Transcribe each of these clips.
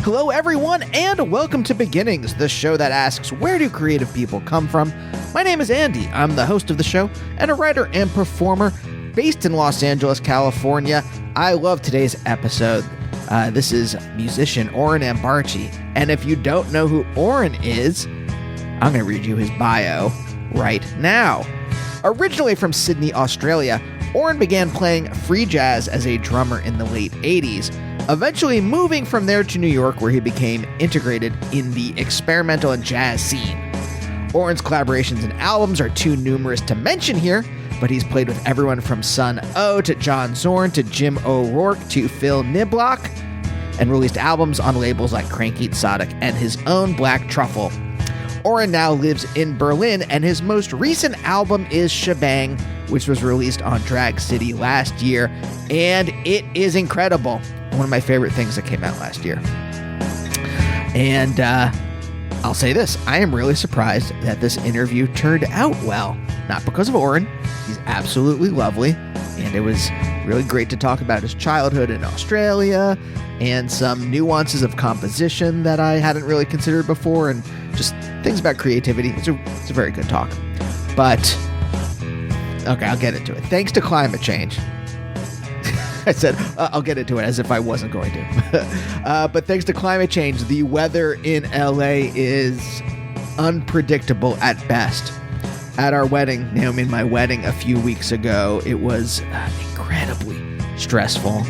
Hello, everyone, and welcome to Beginnings, the show that asks, where do creative people come from? My name is Andy. I'm the host of the show and a writer and performer based in Los Angeles, California. I love today's episode. This is musician Oren Ambarchi, and if you don't know who Oren is, I'm going to read you his bio right now. Originally from Sydney, Australia, Oren began playing free jazz as a drummer in the late 80s, eventually moving from there to New York, where he became integrated in the experimental and jazz scene. Oren's collaborations and albums are too numerous to mention here, but he's played with everyone from Sun O to John Zorn to Jim O'Rourke to Phil Niblock, and released albums on labels like Crank Eat Sodic and his own Black Truffle. Oren now lives in Berlin, and his most recent album is Shebang, which was released on Drag City last year, and it is incredible. One of my favorite things that came out last year. And I'll say this, I am really surprised that this interview turned out well. Not because of Oren, he's absolutely lovely, and it was really great to talk about his childhood in Australia and some nuances of composition that I hadn't really considered before, and just things about creativity. It's a very good talk. But, okay, I'll get into it. Thanks to climate change. I said, I'll get into it as if I wasn't going to. But thanks to climate change, the weather in LA is unpredictable at best. At our wedding, Naomi and my wedding a few weeks ago, it was incredibly stressful.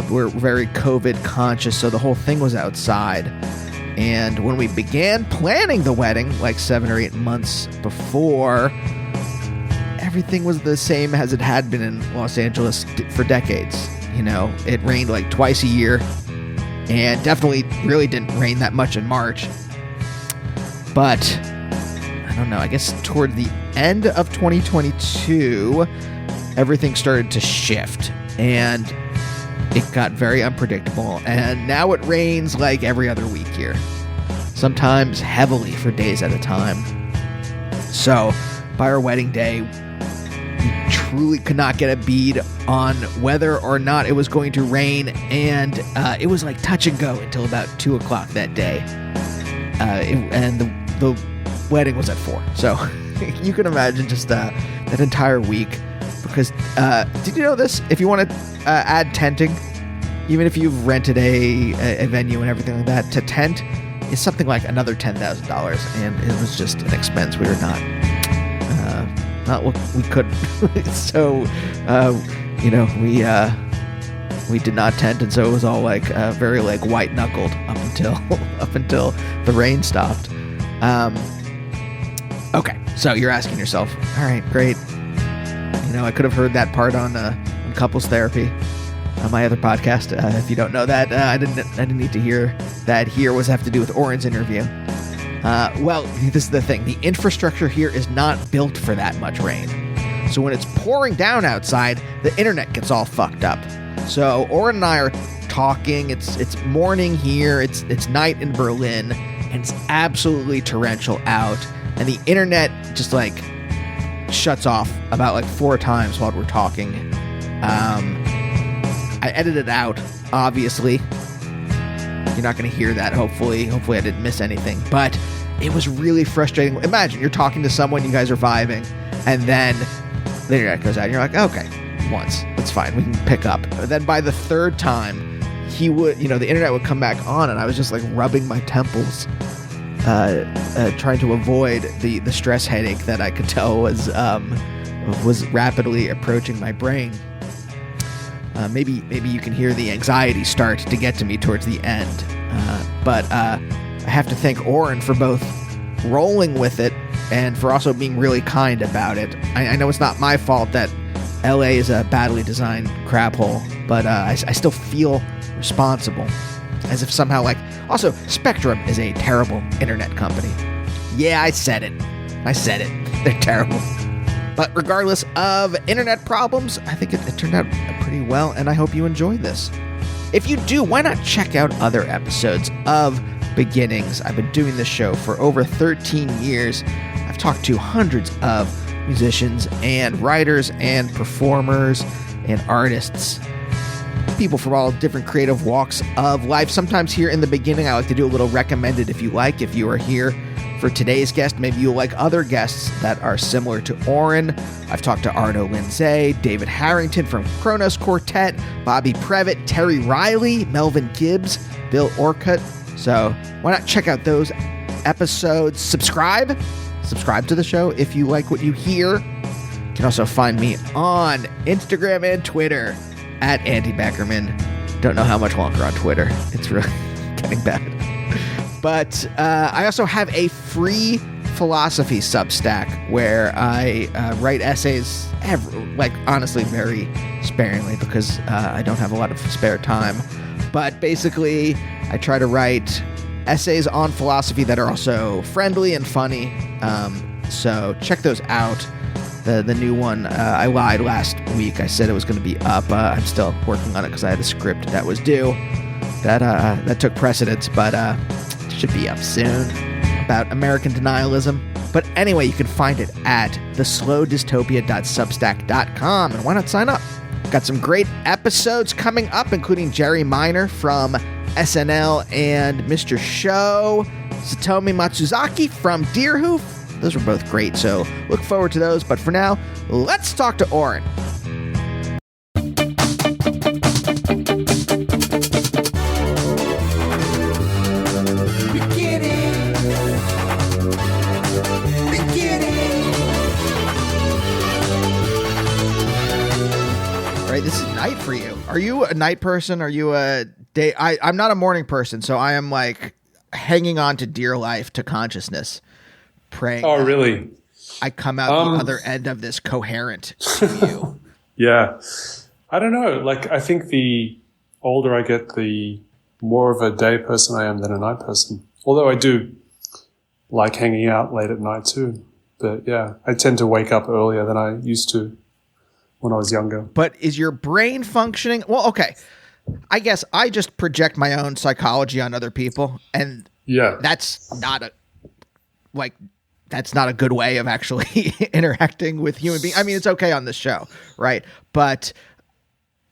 We're very COVID conscious, so the whole thing was outside. And when we began planning the wedding, like 7 or 8 months before, everything was the same as it had been in Los Angeles for decades. You know, it rained like twice a year, and definitely really didn't rain that much in March. But, I don't know, I guess toward the end of 2022, everything started to shift, and it got very unpredictable, and now it rains like every other week here. Sometimes heavily for days at a time. So, by our wedding day, we truly could not get a bead on whether or not it was going to rain, and it was like touch and go until about 2 o'clock that day. And the wedding was at 4. So, you can imagine just that entire week. Because, did you know this? If you want to add tenting, even if you've rented a venue and everything like that, to tent is something like another $10,000, and it was just an expense we were not what we could. So, we did not tent, and so it was all like very like white knuckled up until the rain stopped. Okay, so you're asking yourself, all right, great. I could have heard that part on couples therapy on my other podcast. If you don't know that, I didn't need to hear that here. Was have to do with Oren's interview. Well, this is the thing. The infrastructure here is not built for that much rain. So when it's pouring down outside, the internet gets all fucked up. So Oren and I are talking. It's morning here. It's night in Berlin, and it's absolutely torrential out. And the internet just like shuts off about like 4 times while we're talking. I edited out, obviously. You're not going to hear that, hopefully. Hopefully I didn't miss anything. But it was really frustrating. Imagine you're talking to someone, you guys are vibing, and then the internet goes out, and you're like, okay, once. That's fine. We can pick up. But then by the 3rd time, the internet would come back on, and I was just like rubbing my temples, trying to avoid the stress headache that I could tell was rapidly approaching my brain. Maybe you can hear the anxiety start to get to me towards the end. But I have to thank Oren for both rolling with it and for also being really kind about it. I know it's not my fault that LA is a badly designed crap hole, but I still feel responsible. As if somehow, like, also, Spectrum is a terrible internet company. Yeah, I said it. They're terrible. But regardless of internet problems, I think it turned out pretty well, and I hope you enjoy this. If you do, why not check out other episodes of Beginnings? I've been doing this show for over 13 years. I've talked to hundreds of musicians and writers and performers and artists. people from all different creative walks of life. Sometimes here in the beginning, I like to do a little recommended if you like. If you are here for today's guest, maybe you'll like other guests that are similar to Oren. I've talked to Arno Lindsay, David Harrington from Kronos Quartet, Bobby Previtt, Terry Riley, Melvin Gibbs, Bill Orcutt. So why not check out those episodes? Subscribe to the show if you like what you hear. You can also find me on Instagram and Twitter at Andy Beckerman. Don't know how much longer on Twitter. It's really getting bad. But I also have a free philosophy Substack where I write essays, honestly, very sparingly because I don't have a lot of spare time. But basically, I try to write essays on philosophy that are also friendly and funny. So check those out. The new one, I lied last week. I said it was going to be up. I'm still working on it because I had a script that was due. That took precedence, but it should be up soon, about American denialism. But anyway, you can find it at theslowdystopia.substack.com. And why not sign up? Got some great episodes coming up, including Jerry Minor from SNL and Mr. Show, Satomi Matsuzaki from Deerhoof. Those were both great, so look forward to those. But for now, let's talk to Oren. Right, this is night for you. Are you a night person? Are you a day? I'm not a morning person, so I am like hanging on to dear life, to consciousness. Praying. Oh, really? I come out the other end of this coherent to you. Yeah. I don't know. Like, I think the older I get, the more of a day person I am than a night person. Although I do like hanging out late at night too. But yeah, I tend to wake up earlier than I used to when I was younger. But is your brain functioning? Well, okay. I guess I just project my own psychology on other people. And yeah, that's not a good way of actually interacting with human beings. I mean, it's okay on this show, right? But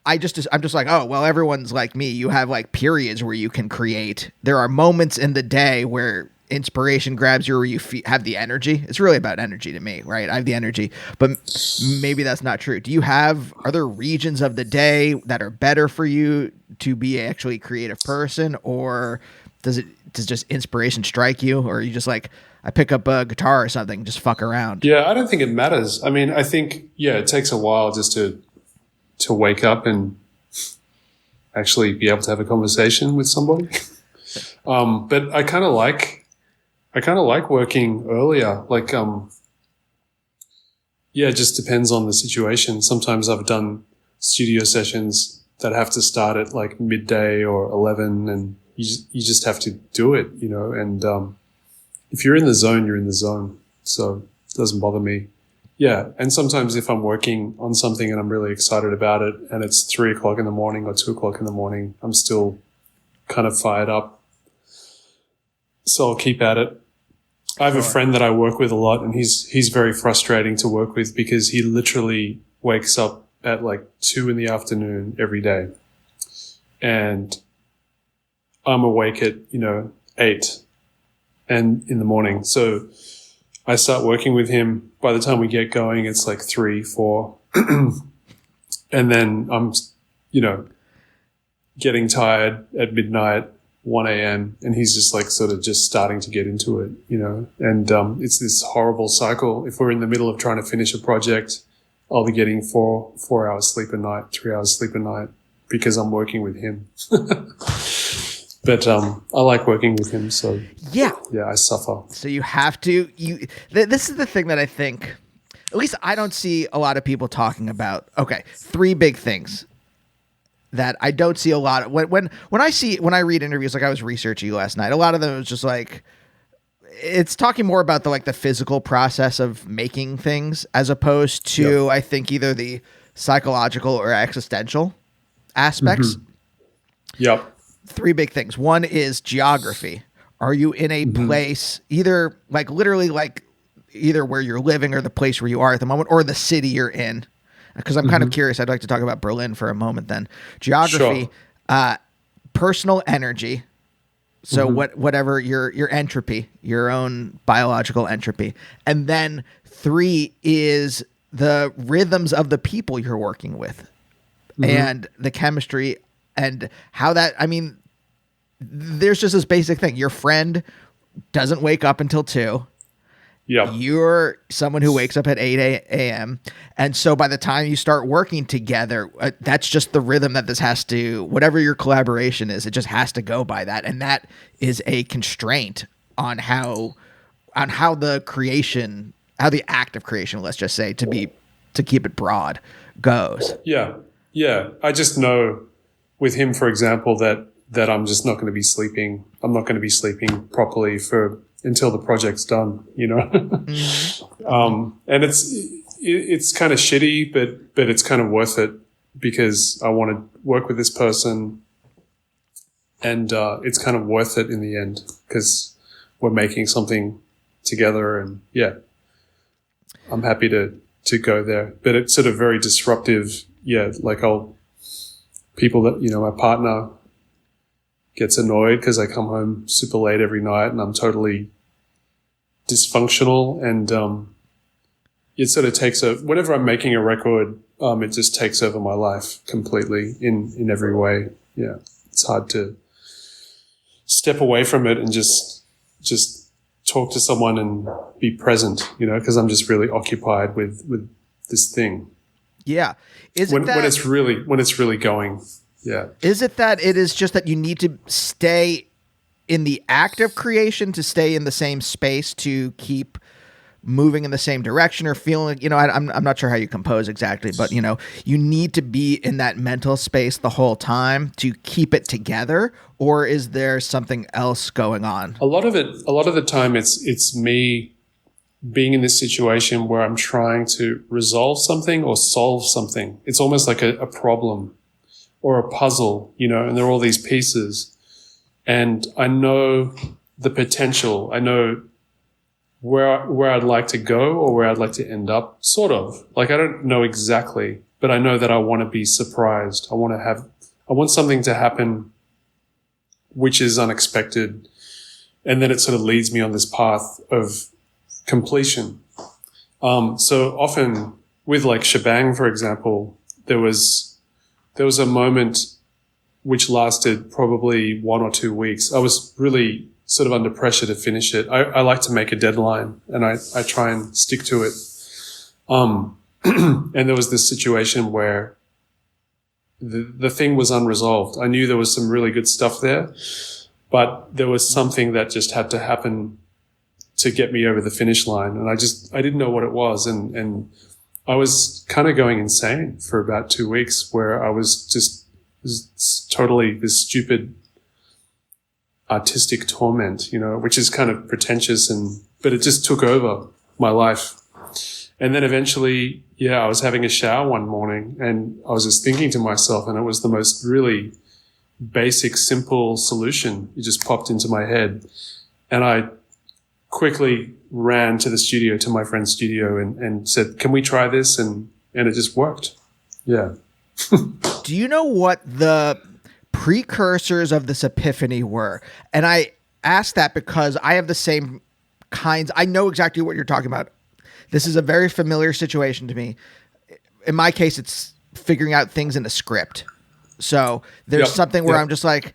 I'm just like, oh, well, everyone's like me. You have like periods where you can create. There are moments in the day where inspiration grabs you, or you have the energy. It's really about energy to me, right? I have the energy, but maybe that's not true. Are there regions of the day that are better for you to be actually a creative person, or does just inspiration strike you, or are you just like, I pick up a guitar or something, just fuck around? Yeah, I don't think it matters. I mean, I think, yeah, it takes a while just to wake up and actually be able to have a conversation with somebody. But I kind of like working earlier. Like, yeah, it just depends on the situation. Sometimes I've done studio sessions that have to start at like midday or 11, and you just have to do it, you know, and, if you're in the zone, you're in the zone. So it doesn't bother me. Yeah. And sometimes if I'm working on something and I'm really excited about it and it's 3 o'clock in the morning or 2 o'clock in the morning, I'm still kind of fired up. So I'll keep at it. I have a friend that I work with a lot, and he's very frustrating to work with because he literally wakes up at like 2 in the afternoon every day. And I'm awake at, 8. And in the morning. So I start working with him. By the time we get going, it's like 3, 4. And then I'm, getting tired at midnight, 1 a.m. And he's just like sort of just starting to get into it, and it's this horrible cycle. If we're in the middle of trying to finish a project, I'll be getting 4 hours sleep a night, 3 hours sleep a night because I'm working with him. But I like working with him, so yeah, I suffer. So you have to. This is the thing that I think, at least I don't see a lot of people talking about. Okay, 3 big things that I don't see a lot of. When I read interviews, like I was researching you last night, a lot of them was just like, it's talking more about the physical process of making things as opposed to, I think, either the psychological or existential aspects. Mm-hmm. Yep. 3 big things. One is geography. Are you in a place, either literally either where you're living or the place where you are at the moment, or the city you're in? because I'm kind of curious. I'd like to talk about Berlin for a moment then. Geography, personal energy. So whatever your entropy, your own biological entropy. And then 3 is the rhythms of the people you're working with and the chemistry and how that, I mean, there's just this basic thing. Your friend doesn't wake up until 2. Yeah. You're someone who wakes up at 8 a.m. And so by the time you start working together, that's just the rhythm that this has to, whatever your collaboration is, it just has to go by that. And that is a constraint on how the creation, how the act of creation, let's just say, to keep it broad, goes. Yeah. Yeah. I just know with him, for example, that I'm just not going to be sleeping. I'm not going to be sleeping properly until the project's done, you know? And it's kind of shitty, but it's kind of worth it because I want to work with this person and, it's kind of worth it in the end because we're making something together and yeah, I'm happy to go there, but it's sort of very disruptive. Yeah. Like people that, you know, my partner gets annoyed because I come home super late every night and I'm totally dysfunctional and it sort of takes whenever I'm making a record, it just takes over my life completely in every way. Yeah. It's hard to step away from it and just talk to someone and be present, you know, because I'm just really occupied with this thing. Yeah. When it's really going. Yeah. Is it that it is just that you need to stay in the act of creation to stay in the same space to keep moving in the same direction or feeling, you know, I'm not sure how you compose exactly, but you know, you need to be in that mental space the whole time to keep it together, or is there something else going on? A lot of the time it's me being in this situation where I'm trying to resolve something or solve something. It's almost like a problem or a puzzle, you know, and there are all these pieces. And I know the potential. I know where I'd like to go or where I'd like to end up, sort of. Like I don't know exactly, but I know that I want to be surprised. I want something to happen which is unexpected. And then it sort of leads me on this path of completion. So often with like Shebang, for example, there was a moment which lasted probably 1 or 2 weeks. I was really sort of under pressure to finish it. I like to make a deadline and I try and stick to it. And there was this situation where the thing was unresolved. I knew there was some really good stuff there, but there was something that just had to happen to get me over the finish line. And I didn't know what it was. And I was kind of going insane for about 2 weeks where I was just totally this stupid artistic torment, you know, which is kind of pretentious but it just took over my life. And then eventually, I was having a shower one morning and I was just thinking to myself, and it was the most really basic, simple solution. It just popped into my head. And I quickly ran to the studio, to my friend's studio and said, can we try this? And it just worked. Yeah. Do you know what the precursors of this epiphany were? And I ask that because I have the same kinds. I know exactly what you're talking about. This is a very familiar situation to me. In my case, it's figuring out things in a script. So there's something where I'm just like,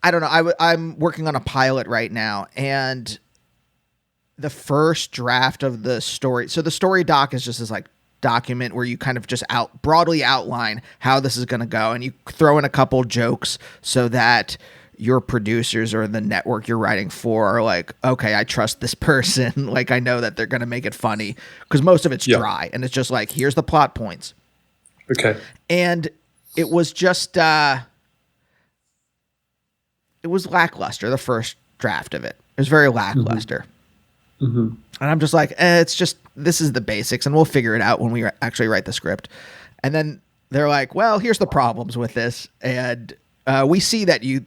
I don't know. I'm working on a pilot right now, and the first draft of the story. So the story doc is just this like document where you kind of just broadly outline how this is going to go, and you throw in a couple jokes so that your producers or the network you're writing for are like, okay, I trust this person. Like, I know that they're going to make it funny, because most of it's dry and it's just like, here's the plot points. Okay. And it was just, it was lackluster. The first draft of it was very lackluster. Mm-hmm. And I'm just like, it's just, this is the basics and we'll figure it out when we actually write the script. And then they're like, well, here's the problems with this. And we see that you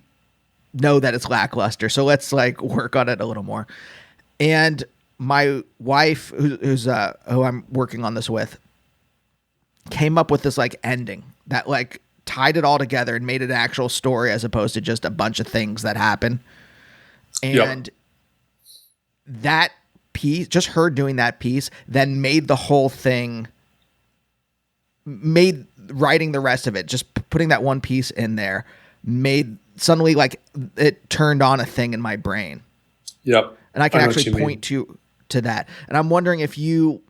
know that it's lackluster, so let's like work on it a little more. And my wife, who I'm working on this with, came up with this like ending that like tied it all together and made it an actual story as opposed to just a bunch of things that happen. And that piece, just her doing that piece, then made the whole thing, made writing the rest of it, just putting that one piece in there, made suddenly like it turned on a thing in my brain. Yep. And I can actually point to that. And I'm wondering if you,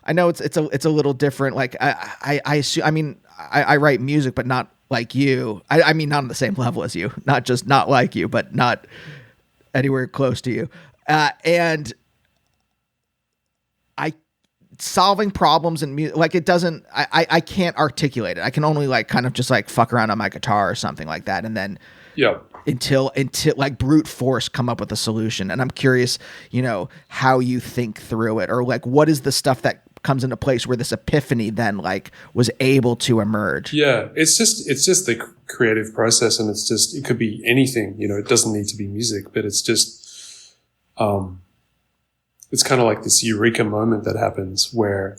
I know it's a little different. Like I assume, I mean, I write music, but not like you. I mean, not on the same level as you, not like you, but not anywhere close to you. And solving problems in music, like it doesn't, I can't articulate it. I can only like kind of just like fuck around on my guitar or something like that. And then until like brute force come up with a solution. And I'm curious, you know, how you think through it, or like, what is the stuff that comes into place where this epiphany then like was able to emerge? Yeah. It's just the creative process, and it could be anything, you know, it doesn't need to be music, but it's just, it's kind of like this eureka moment that happens where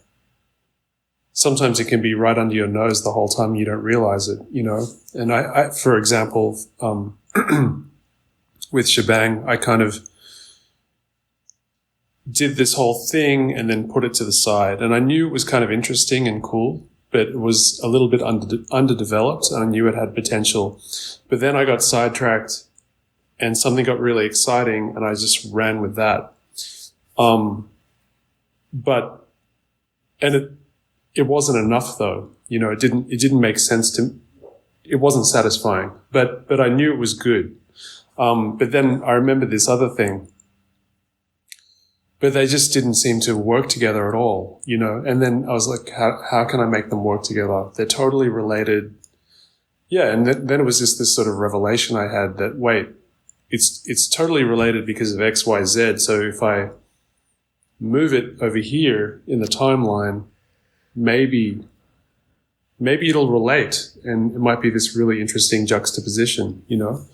sometimes it can be right under your nose the whole time, you don't realize it, you know? And I for example, with Shebang, I kind of did this whole thing and then put it to the side. And I knew it was kind of interesting and cool, but it was a little bit underdeveloped, and I knew it had potential. But then I got sidetracked and something got really exciting, and I just ran with that. It wasn't enough though. You know, it didn't make sense it wasn't satisfying, but I knew it was good. But then I remember this other thing, but they just didn't seem to work together at all, you know? And then I was like, how can I make them work together? They're totally related. Yeah. And then it was just this sort of revelation I had that, wait, it's totally related because of X, Y, Z. So if I move it over here in the timeline, maybe it'll relate, and it might be this really interesting juxtaposition, you know?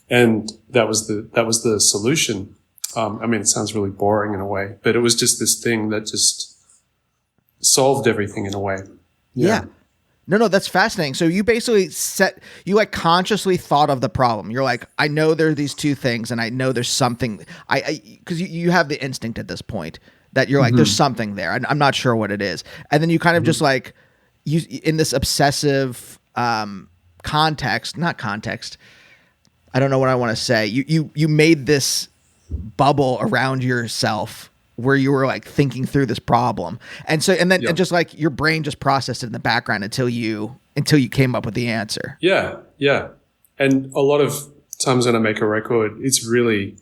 And that was the solution. I mean, it sounds really boring in a way, but it was just this thing that just solved everything in a way. Yeah. No, that's fascinating. So you basically you like consciously thought of the problem. You're like, I know there are these two things, and I know there's something, because you have the instinct at this point that you're like, there's something there. I'm not sure what it is. And then you kind of just like, you in this obsessive context, not context, I don't know what I want to say. You made this bubble around yourself where you were like thinking through this problem. And just like your brain just processed it in the background until you came up with the answer. Yeah. Yeah. And a lot of times when I make a record, it's really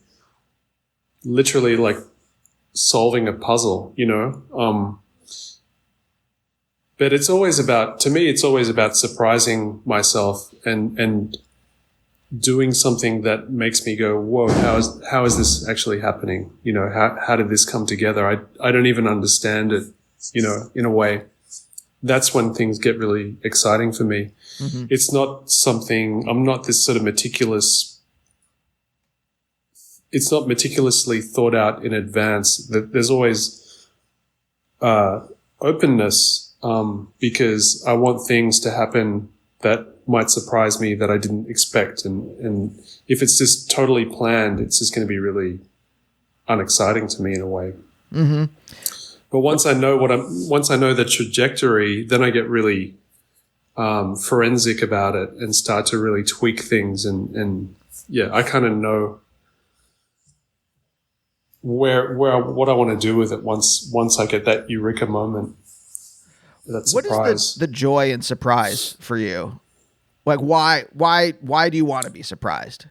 literally like solving a puzzle, you know? But it's always about surprising myself and doing something that makes me go, whoa, how is this actually happening? You know, how did this come together? I don't even understand it, you know, in a way. That's when things get really exciting for me. Mm-hmm. It's not something, I'm not this sort of it's not meticulously thought out in advance. There's always openness, because I want things to happen that might surprise me that I didn't expect. And if it's just totally planned, it's just going to be really unexciting to me in a way. Mm-hmm. But once I know the trajectory, then I get really forensic about it and start to really tweak things. And yeah, I kind of know what I want to do with it once I get that eureka moment. That surprise. What is the joy and surprise for you? Like, why do you want to be surprised?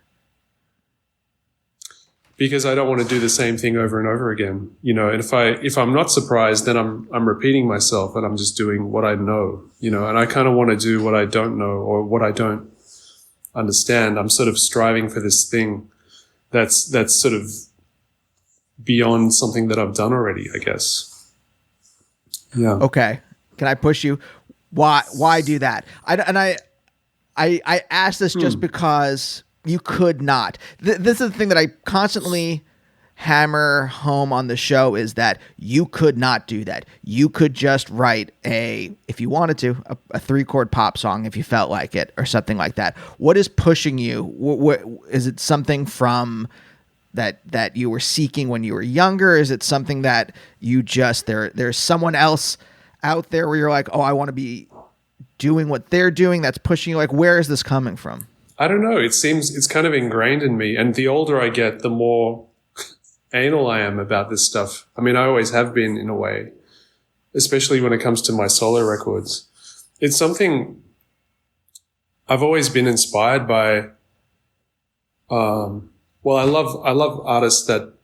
Because I don't want to do the same thing over and over again, you know. And if I'm not surprised, then I'm repeating myself, and I'm just doing what I know, you know. And I kind of want to do what I don't know or what I don't understand. I'm sort of striving for this thing that's sort of beyond something that I've done already, I guess. Yeah. Okay. Can I push you? Why do that? I ask this just because you could not. This is the thing that I constantly hammer home on the show is that you could not do that. You could just write if you wanted to, a 3-chord pop song if you felt like it or something like that. What is pushing you? What is it something from that you were seeking when you were younger? Is it something that you just there's someone else out there where you're like, oh, I want to be doing what they're doing, that's pushing you? Like, where is this coming from? I don't know. It seems it's kind of ingrained in me. And the older I get, the more anal I am about this stuff. I mean, I always have been in a way, especially when it comes to my solo records. It's something I've always been inspired by. Well, I love artists that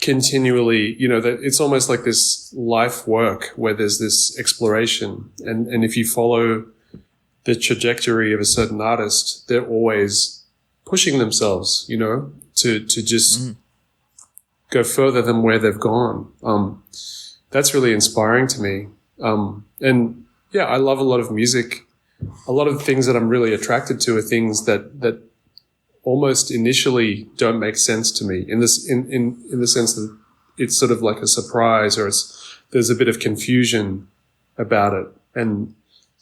continually, that it's almost like this life work where there's this exploration. And if you follow the trajectory of a certain artist, they're always pushing themselves, to just go further than where they've gone. That's really inspiring to me. And yeah, I love a lot of music. A lot of things that I'm really attracted to are things that almost initially don't make sense to me in the sense that it's sort of like a surprise, or there's a bit of confusion about it. And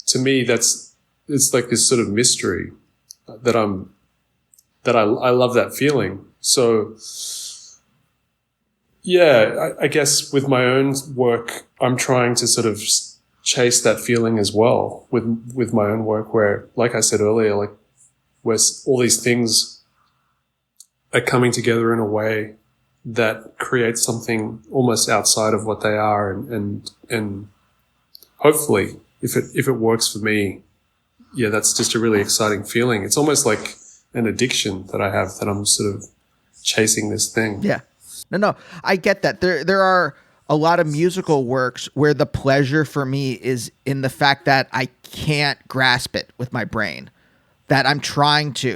to me, it's like this sort of mystery that I love that feeling. So yeah, I guess with my own work, I'm trying to sort of chase that feeling as well with my own work, where, like I said earlier, like where all these things are coming together in a way that creates something almost outside of what they are, and hopefully, if it works for me, yeah, that's just a really exciting feeling. It's almost like an addiction that I have, that I'm sort of chasing this thing. Yeah. No, I get that. There are a lot of musical works where the pleasure for me is in the fact that I can't grasp it with my brain, that I'm trying to.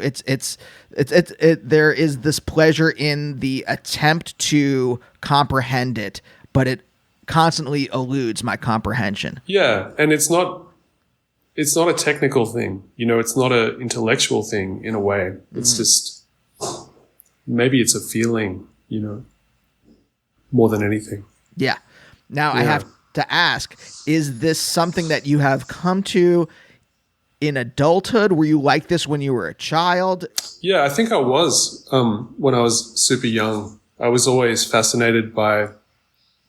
There is this pleasure in the attempt to comprehend it, but it constantly eludes my comprehension. Yeah, and it's not a technical thing, it's not an intellectual thing in a way. It's just, maybe it's a feeling, more than anything. Yeah. Now I have to ask, is this something that you have come to in adulthood? Were you like this when you were a child? Yeah, I think I was. When I was super young, I was always fascinated by,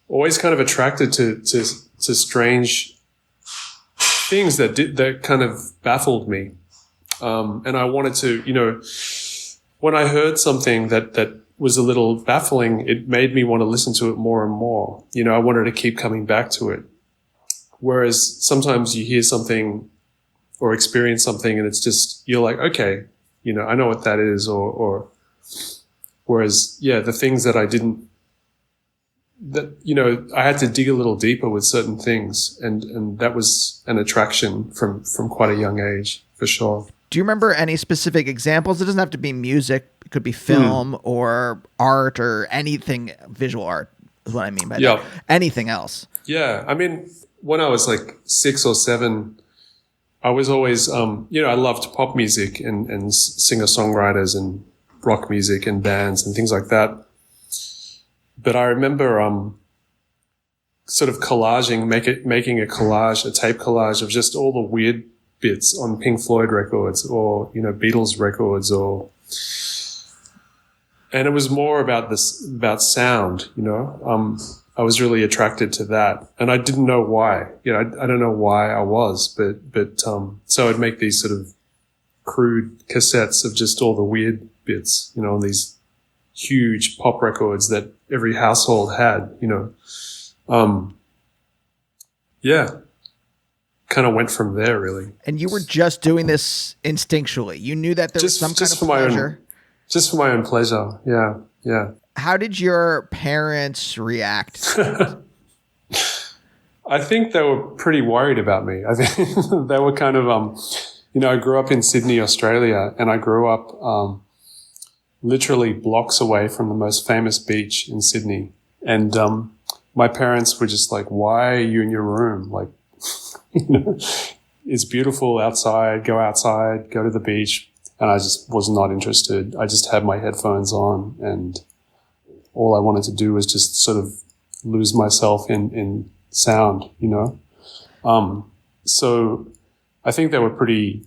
always kind of attracted to strange things that kind of baffled me. And I wanted to, when I heard something that was a little baffling, it made me want to listen to it more and more. I wanted to keep coming back to it. Whereas sometimes you hear something or experience something and it's just, you're like, okay, I know what that is, or whereas, yeah, the things that I had to dig a little deeper with certain things, and that was an attraction from quite a young age, for sure. Do you remember any specific examples? It doesn't have to be music. It could be film or art or anything. Visual art is what I mean by that. Anything else. Yeah. I mean, when I was like 6 or 7, I was always, I loved pop music and singer-songwriters and rock music and bands and things like that. But I remember sort of collaging, making a collage, a tape collage of just all the weird bits on Pink Floyd records or, Beatles records, and it was more about sound, I was really attracted to that, and I didn't know why. I don't know why I was, but so I'd make these sort of crude cassettes of just all the weird bits, on these huge pop records that every household had, yeah. Kind of went from there, really. And you were just doing this instinctually. You knew that there was some kind of pleasure. Just for my own pleasure. Yeah. How did your parents react? I think they were pretty worried about me. I think they were kind of, I grew up in Sydney, Australia, and I grew up literally blocks away from the most famous beach in Sydney. And my parents were just like, why are you in your room? Like, it's beautiful outside, go to the beach. And I just was not interested. I just had my headphones on and all I wanted to do was just sort of lose myself in sound, So I think they were pretty,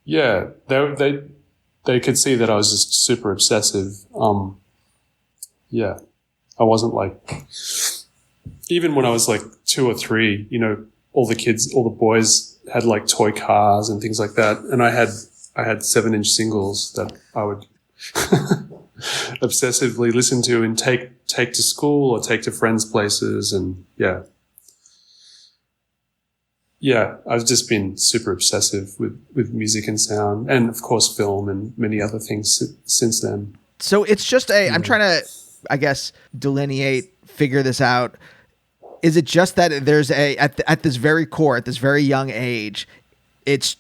they could see that I was just super obsessive. I wasn't like, even when I was like 2 or 3, all the boys had like toy cars and things like that. And I had 7-inch singles that I would obsessively listen to and take to school or take to friends' places. And I've just been super obsessive with music and sound, and of course film and many other things since then. So it's just I'm trying to, I guess, figure this out. Is it just that there's at this very core, at this very young age, it's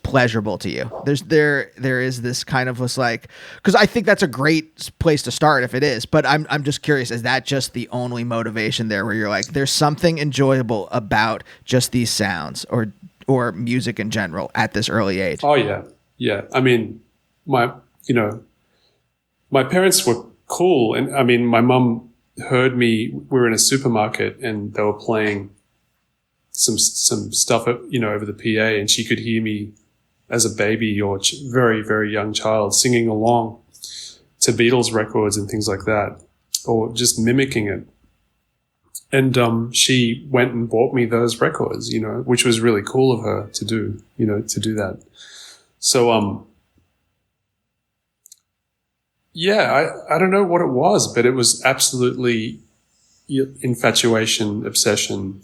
pleasurable to you? There is this kind of was like, because I think that's a great place to start if it is, but I'm just curious, is that just the only motivation there where you're like, there's something enjoyable about just these sounds or music in general at this early age? Oh yeah. Yeah. I mean, my parents were cool. And I mean, my mum heard me, we were in a supermarket and they were playing some stuff, over the PA, and she could hear me as a baby or very, very young child singing along to Beatles records and things like that, or just mimicking it. And she went and bought me those records, which was really cool of her to do, to do that. So, I don't know what it was, but it was absolutely infatuation, obsession,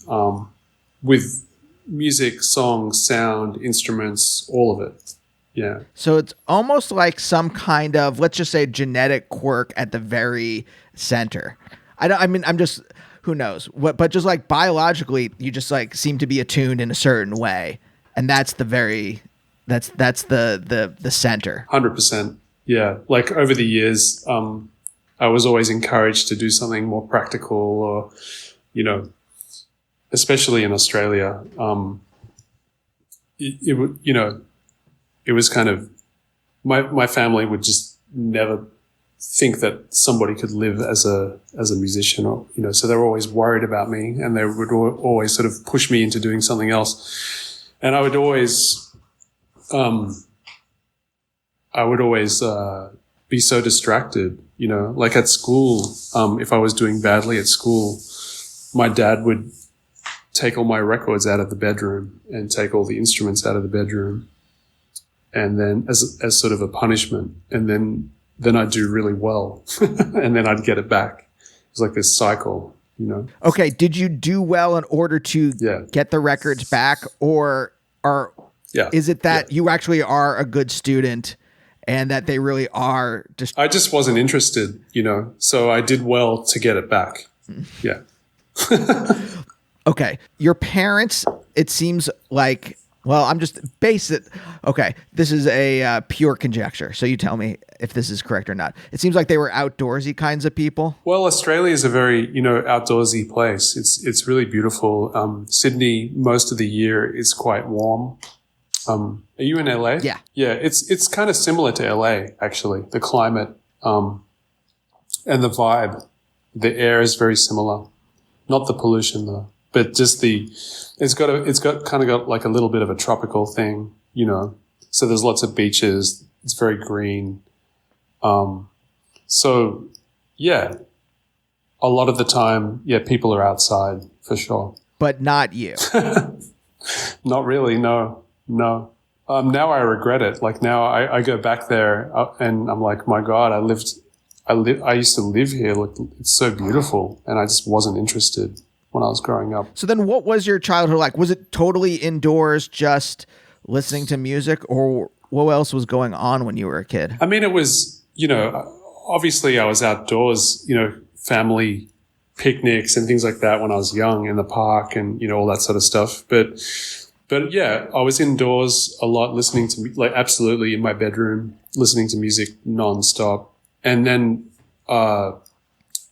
with music, songs, sound, instruments, all of it. Yeah. So it's almost like some kind of, let's just say, genetic quirk at the very center. Who knows what, but just like biologically, you just like seem to be attuned in a certain way. And that's the center. 100%. Yeah. Like over the years, I was always encouraged to do something more practical or, especially in Australia, it was kind of, my family would just never think that somebody could live as a musician or, so they were always worried about me, and they would always sort of push me into doing something else. And I would always be so distracted, like at school, if I was doing badly at school, my dad would take all my records out of the bedroom and take all the instruments out of the bedroom, and then as sort of a punishment, and then I'd do really well and then I'd get it back. It was like this cycle, Okay. Did you do well in order to get the records back, or is it that you actually are a good student and that they really are I just wasn't interested, so I did well to get it back. Yeah. Okay. Your parents, it seems like, well, I'm just okay. This is a pure conjecture. So you tell me if this is correct or not. It seems like they were outdoorsy kinds of people. Well, Australia is a very, outdoorsy place. It's really beautiful. Sydney, most of the year is quite warm. Are you in LA? Yeah. Yeah. It's kind of similar to LA, actually. The climate, and the vibe, the air is very similar. Not the pollution though, but just it's got like a little bit of a tropical thing, so there's lots of beaches. It's very green. So yeah, a lot of the time, people are outside for sure. But not you. Not really. No. Now I regret it. Like now I go back there and I'm like, my God, I used to live here. Look, it's so beautiful. And I just wasn't interested when I was growing up. So then what was your childhood like? Was it totally indoors, just listening to music, or what else was going on when you were a kid? I mean, it was, obviously I was outdoors, family picnics and things like that when I was young in the park and, all that sort of stuff. But yeah, I was indoors a lot listening to, like, absolutely in my bedroom, listening to music nonstop. And then,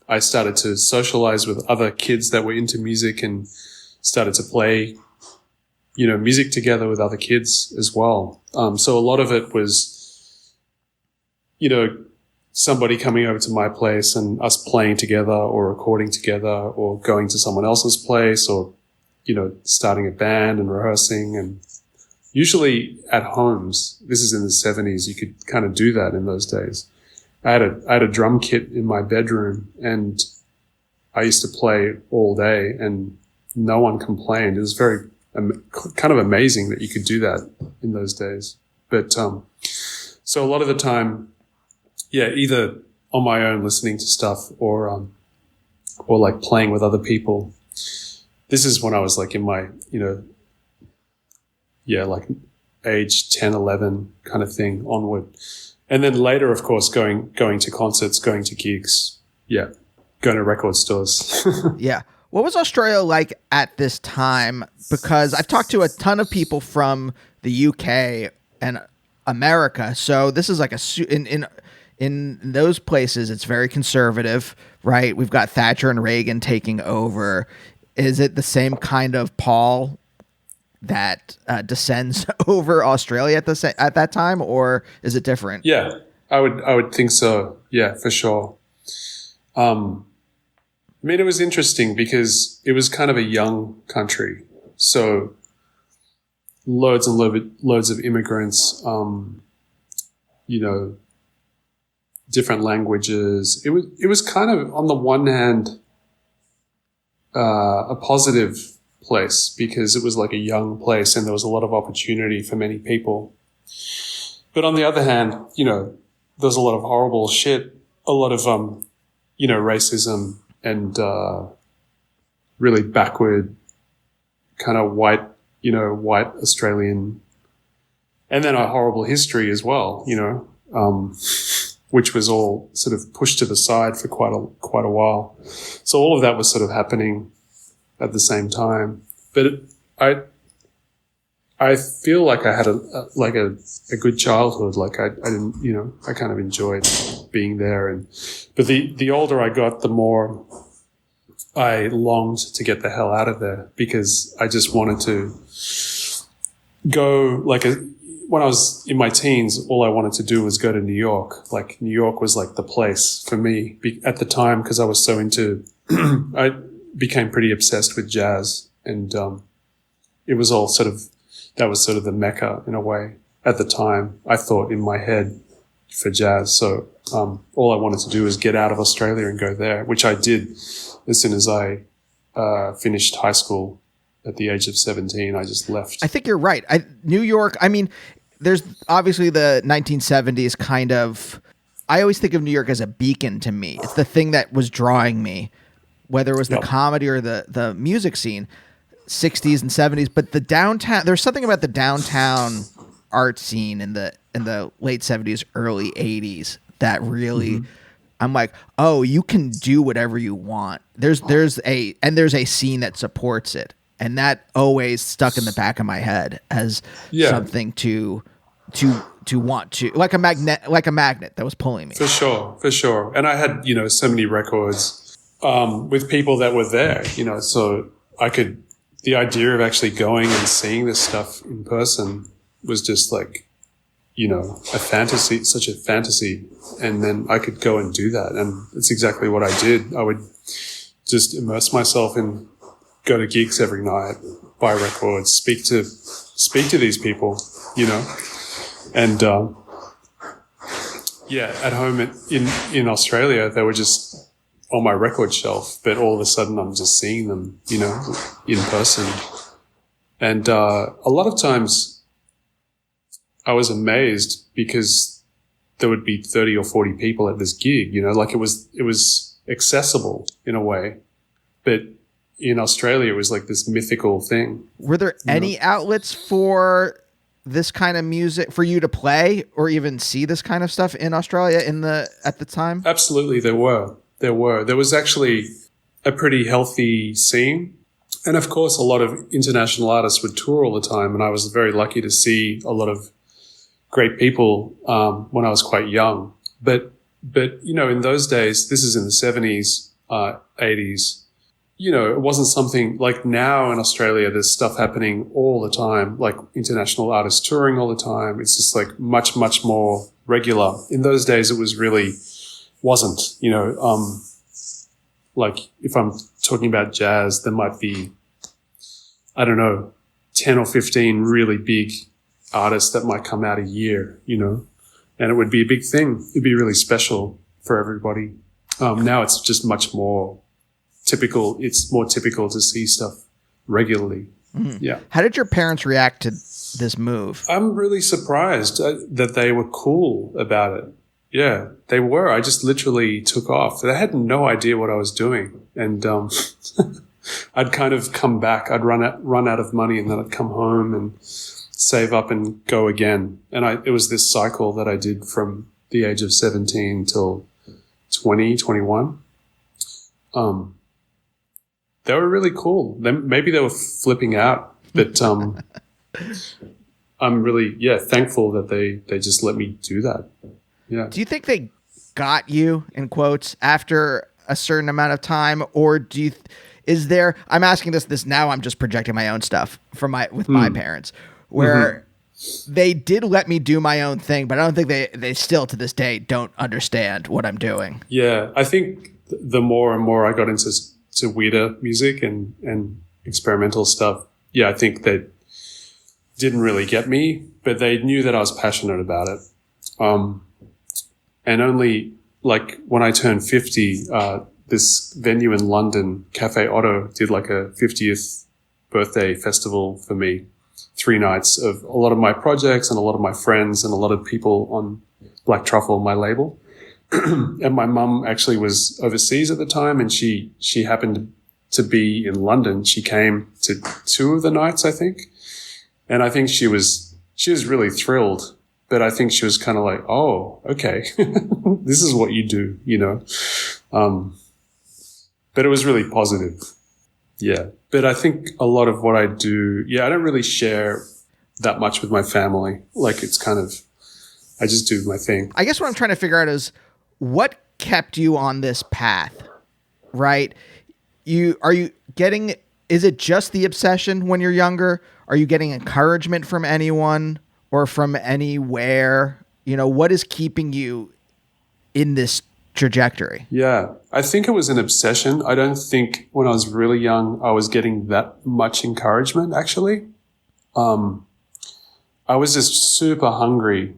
I started to socialize with other kids that were into music and started to play, music together with other kids as well. So a lot of it was, somebody coming over to my place and us playing together or recording together or going to someone else's place or, starting a band and rehearsing. And usually at homes, this is in the 70s, you could kind of do that in those days. I had a drum kit in my bedroom and I used to play all day and no one complained. It was very kind of amazing that you could do that in those days. But so a lot of the time, either on my own listening to stuff or like playing with other people. This is when I was like in my, like age 10, 11 kind of thing onward. And then later, of course, going to concerts, going to gigs. Yeah. Going to record stores. Yeah. What was Australia like at this time? Because I've talked to a ton of people from the UK and America. So this is like in those places, it's very conservative, right? We've got Thatcher and Reagan taking over. Is it the same kind of pall that descends over Australia at that time, or is it different? Yeah, I would think so. Yeah, for sure. It was interesting because it was kind of a young country, so loads of immigrants. Different languages. It was kind of, on the one hand, a positive place because it was like a young place and there was a lot of opportunity for many people. But on the other hand, there's a lot of horrible shit, a lot of, racism and really backward kind of white Australian, and then a horrible history as well, which was all sort of pushed to the side for quite a while. So all of that was sort of happening at the same time. But I feel like I had a good childhood. Like I didn't, I kind of enjoyed being there. But the older I got, the more I longed to get the hell out of there because I just wanted to go when I was in my teens, all I wanted to do was go to New York. Like New York was like the place for me at the time because I was so into, I became pretty obsessed with jazz and, it was all that was sort of the Mecca in a way at the time, I thought in my head for jazz. So, all I wanted to do was get out of Australia and go there, which I did as soon as I, finished high school. At the age of 17, I just left. I think you're right. New York, there's obviously the 1970s kind of, I always think of New York as a beacon to me. It's the thing that was drawing me, whether it was the comedy or the music scene, 60s and 70s. But the downtown, there's something about the downtown art scene in the late 70s, early 80s that really, I'm like, oh, you can do whatever you want. There's a scene that supports it. And that always stuck in the back of my head as something to want to, like a magnet that was pulling me. For sure. And I had, so many records, with people that were there, so the idea of actually going and seeing this stuff in person was just like, a fantasy, such a fantasy. And then I could go and do that. And it's exactly what I did. I would just immerse myself in, go to gigs every night, buy records, speak to these people, and at home in Australia they were just on my record shelf, but all of a sudden I'm just seeing them, in person, and a lot of times I was amazed because there would be 30 or 40 people at this gig, like it was accessible in a way, but in Australia, it was like this mythical thing. Were there any outlets for this kind of music for you to play or even see this kind of stuff in Australia at the time? Absolutely, there were. There was actually a pretty healthy scene. And of course, a lot of international artists would tour all the time. And I was very lucky to see a lot of great people when I was quite young. But in those days, this is in the 70s, 80s, it wasn't something like now in Australia, there's stuff happening all the time, like international artists touring all the time. It's just like much, much more regular. In those days, it was really wasn't, like if I'm talking about jazz, there might be, I don't know, 10 or 15 really big artists that might come out a year, and it would be a big thing. It'd be really special for everybody. Now it's just much more typical. It's more typical to see stuff regularly. Mm. Yeah. How did your parents react to this move? I'm really surprised that they were cool about it. Yeah, they were. I just literally took off. They had no idea what I was doing. And I'd kind of come back. I'd run out of money, and then I'd come home and save up and go again. And it was this cycle that I did from the age of 17 till 20, 21. They were really cool. Maybe they were flipping out, but I'm really, thankful that they just let me do that. Yeah. Do you think they got you, in quotes, after a certain amount of time, or is there? I'm asking this now. I'm just projecting my own stuff with my parents, where they did let me do my own thing, but I don't think they still to this day don't understand what I'm doing. Yeah, I think the more and more I got into weirder music and experimental stuff, I think they didn't really get me, but they knew that I was passionate about it. And only like when I turned 50, this venue in London, Cafe Otto, did like a 50th birthday festival for me. 3 nights of a lot of my projects and a lot of my friends and a lot of people on Black Truffle, my label. And my mum actually was overseas at the time, and she happened to be in London. She came to 2 of the nights, I think. And I think she was really thrilled, but I think she was kind of like, oh, okay, this is what you do, but it was really positive. Yeah. But I think a lot of what I do, I don't really share that much with my family. Like it's kind of, I just do my thing. I guess what I'm trying to figure out is what kept you on this path, right? Is it just the obsession when you're younger? Are you getting encouragement from anyone or from anywhere? What is keeping you in this trajectory? Yeah, I think it was an obsession. I don't think when I was really young, I was getting that much encouragement, actually. I was just super hungry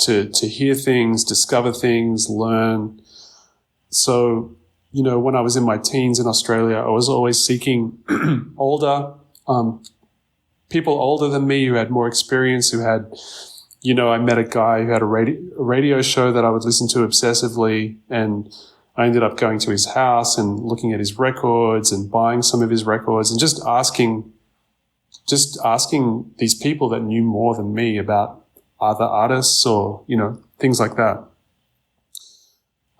to hear things, discover things, learn. So, when I was in my teens in Australia, I was always seeking people older than me who had more experience, who had, I met a guy who had a radio show that I would listen to obsessively, and I ended up going to his house and looking at his records and buying some of his records and just asking these people that knew more than me about other artists or, things like that.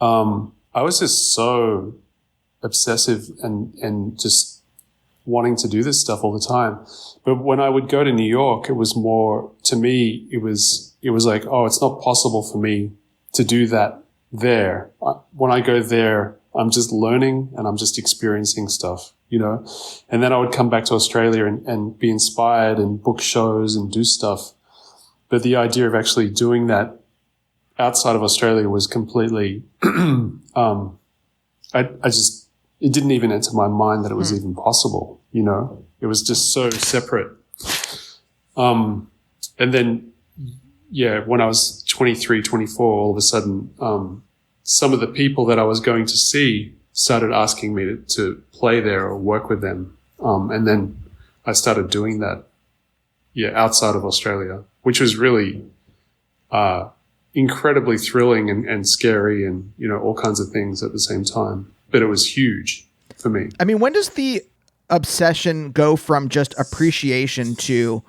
I was just so obsessive and just wanting to do this stuff all the time. But when I would go to New York, it was more, to me, it was like, oh, it's not possible for me to do that there. When I go there, I'm just learning and I'm just experiencing stuff, and then I would come back to Australia and be inspired and book shows and do stuff. But the idea of actually doing that outside of Australia was completely, it didn't even enter my mind that it was even possible, It was just so separate. And then, when I was 23, 24, all of a sudden, some of the people that I was going to see started asking me to play there or work with them. And then I started doing that, outside of Australia, which was really, incredibly thrilling and scary and, all kinds of things at the same time. But it was huge for me. I mean, when does the obsession go from just appreciation to,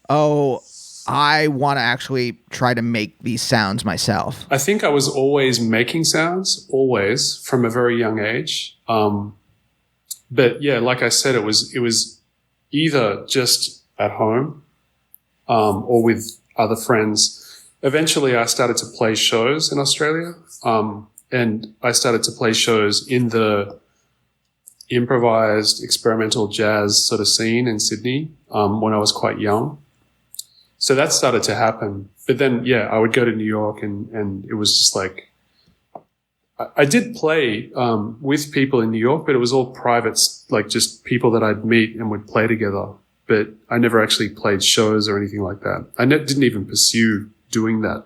oh, I want to actually try to make these sounds myself? I think I was always making sounds, always, from a very young age. But like I said, it was either just at home, or with other friends. Eventually I started to play shows in Australia. And I started to play shows in the improvised experimental jazz sort of scene in Sydney when I was quite young. So that started to happen. But then, I would go to New York and it was just like I did play with people in New York, but it was all private, like just people that I'd meet and would play together. But I never actually played shows or anything like that. I didn't even pursue doing that.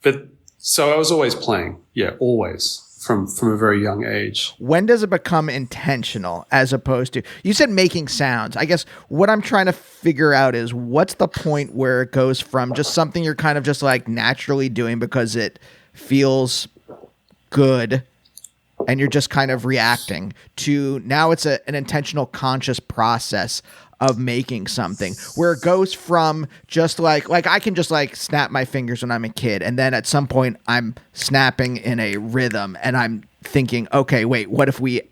But so I was always playing. Yeah, always. From a very young age. When does it become intentional as opposed to, you said making sounds. I guess what I'm trying to figure out is what's the point where it goes from just something you're kind of just like naturally doing because it feels good and you're just kind of reacting to now it's an intentional conscious process of making something where it goes from just like I can just like snap my fingers when I'm a kid. And then at some point I'm snapping in a rhythm and I'm thinking, okay, wait, what if we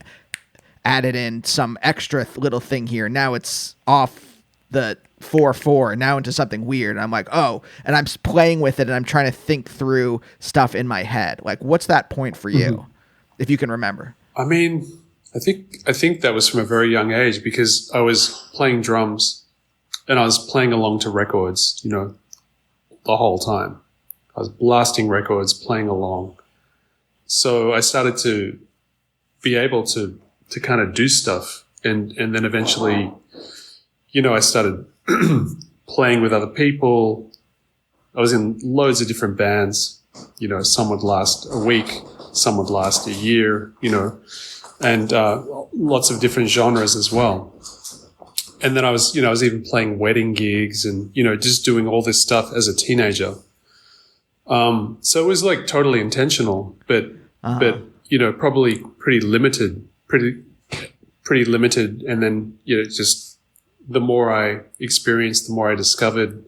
added in some extra little thing here? Now it's off the 4/4 now into something weird. And I'm like, oh, and I'm playing with it and I'm trying to think through stuff in my head. Like, what's that point for you? If you can remember. I mean, I think that was from a very young age because I was playing drums and I was playing along to records, you know, the whole time. I was blasting records, playing along. So I started to be able to kind of do stuff. And then eventually, you know, I started playing with other people. I was in loads of different bands. You know, some would last a week, some would last a year, you know, and lots of different genres as well. And then I was even playing wedding gigs and, you know, just doing all this stuff as a teenager. So it was like totally intentional, but, you know, probably pretty limited. And then, you know, just the more I experienced, the more I discovered,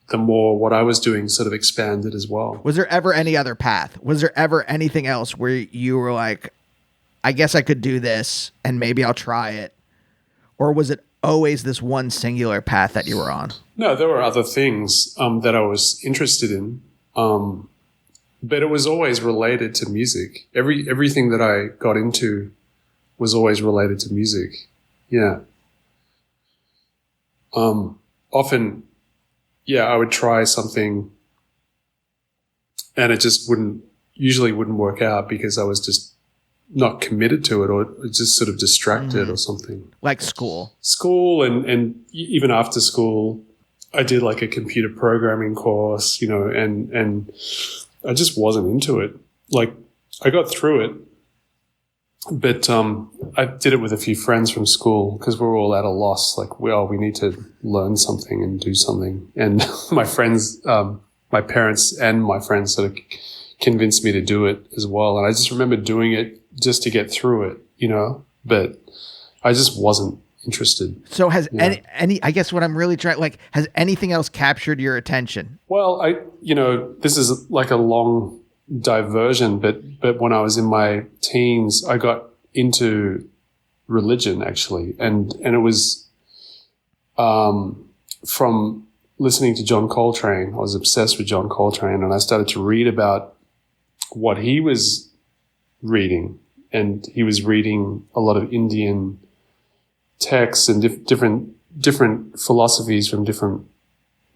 the more what I was doing sort of expanded as well. Was there ever any other path? Was there ever anything else where you were like, I guess I could do this and maybe I'll try it? Or was it always this one singular path that you were on? No, there were other things that I was interested in. But it was always related to music. Everything that I got into was always related to music. Yeah. Often, yeah, I would try something and it just usually wouldn't work out because I was just not committed to it or just sort of distracted or something. Like school. School and even after school, I did like a computer programming course, you know, and I just wasn't into it. Like I got through it, but I did it with a few friends from school because we were all at a loss. Like, well, we need to learn something and do something. And my friends, my parents and my friends sort of convinced me to do it as well. And I just remember doing it just to get through it, you know, but I just wasn't interested. So has any, I guess what I'm really trying, like, has anything else captured your attention? Well, this is like a long diversion, but when I was in my teens, I got into religion actually. And it was, from listening to John Coltrane. I was obsessed with John Coltrane and I started to read about what he was reading. And he was reading a lot of Indian texts and different philosophies from different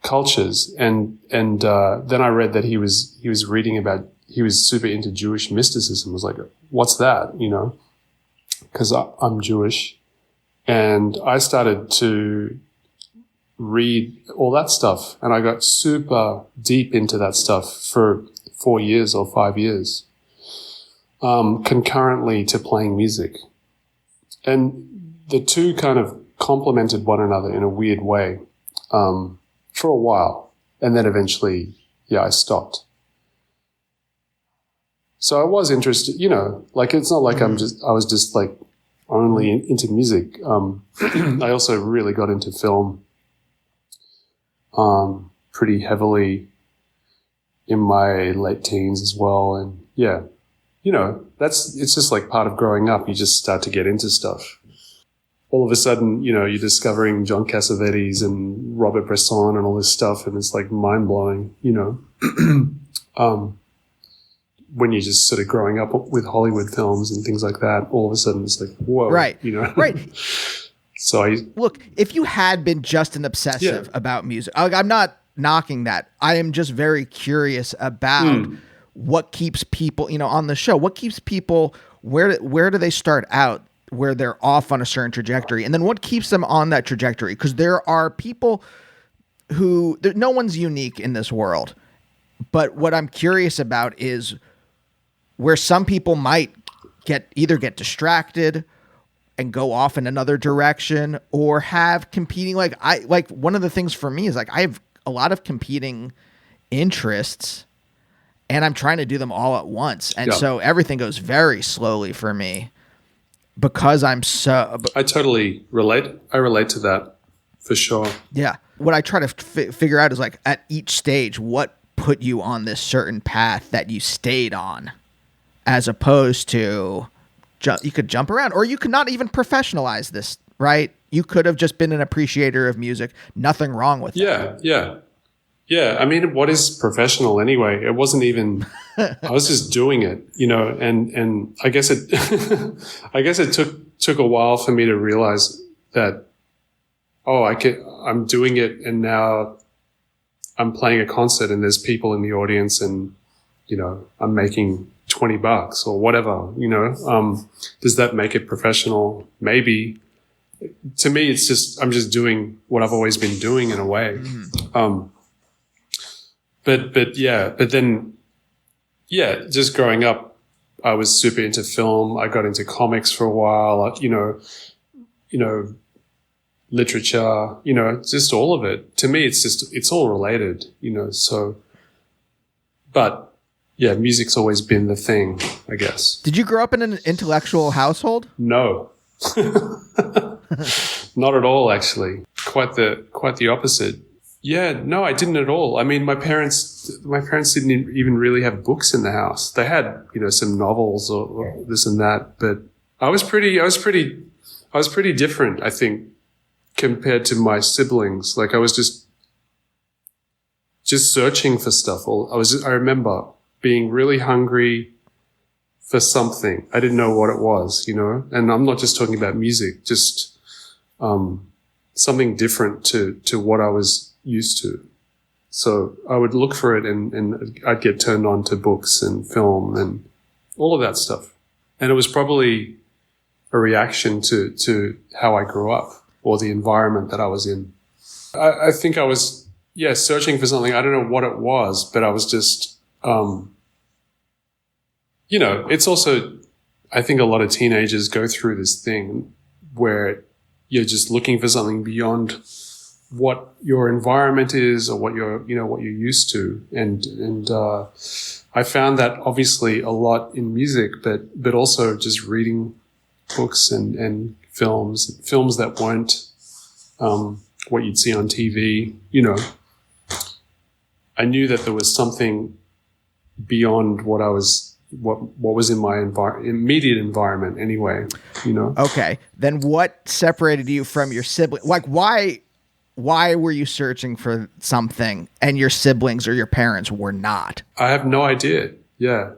cultures. And then I read that he was reading about, he was super into Jewish mysticism. I was like, what's that? You know, cause I'm Jewish. And I started to read all that stuff and I got super deep into that stuff for 4 years or 5 years. Concurrently to playing music. And the two kind of complemented one another in a weird way, for a while. And then eventually, I stopped. So I was interested, you know, like it's not like I was just like only into music. I also really got into film, pretty heavily in my late teens as well. And you know, it's just like part of growing up. You just start to get into stuff. All of a sudden, you know, you're discovering John Cassavetes and Robert Bresson and all this stuff. And it's like mind blowing, you know, when you're just sort of growing up with Hollywood films and things like that, all of a sudden it's like, whoa, right. You know? Right. So look, if you had been just an obsessive about music, I'm not knocking that. I am just very curious about what keeps people, on the show. What keeps people, where do they start out where they're off on a certain trajectory? And then what keeps them on that trajectory? Because there are people who, no one's unique in this world. But what I'm curious about is where some people might either get distracted and go off in another direction, or have competing. Like one of the things for me is like I have a lot of competing interests, and I'm trying to do them all at once, and so everything goes very slowly for me because I'm so. I totally relate. I relate to that for sure. Yeah, what I try to figure out is like at each stage, what put you on this certain path that you stayed on, as opposed to. You could jump around, or you could not even professionalize this, right? You could have just been an appreciator of music. Nothing wrong with that. Yeah. I mean, what is professional anyway? It wasn't even, I was just doing it, and I guess it, I guess it took a while for me to realize that, I'm doing it, and now I'm playing a concert and there's people in the audience, and, I'm making $20 or whatever, does that make it professional? Maybe. To me, it's just, I'm just doing what I've always been doing in a way. But then, just growing up, I was super into film. I got into comics for a while, literature, just all of it. To me, it's all related, so, but yeah, music's always been the thing, I guess. Did you grow up in an intellectual household? No. Not at all, actually. Quite the opposite. Yeah, no, I didn't at all. I mean, my parents didn't even really have books in the house. They had, some novels or this and that, but I was pretty different, I think, compared to my siblings. Like I was just searching for stuff. I remember being really hungry for something. I didn't know what it was, and I'm not just talking about music, just something different to what I was used to. So I would look for it, and I'd get turned on to books and film and all of that stuff. And it was probably a reaction to how I grew up or the environment that I was in. I think I was, searching for something. I don't know what it was, but I was just, it's also, I think a lot of teenagers go through this thing where you're just looking for something beyond what your environment is or what you're used to. And I found that obviously a lot in music, but also just reading books and films that weren't, what you'd see on TV, I knew that there was something beyond what was in my immediate environment anyway, Okay. Then what separated you from your sibling? Like why were you searching for something and your siblings or your parents were not? I have no idea. Yeah.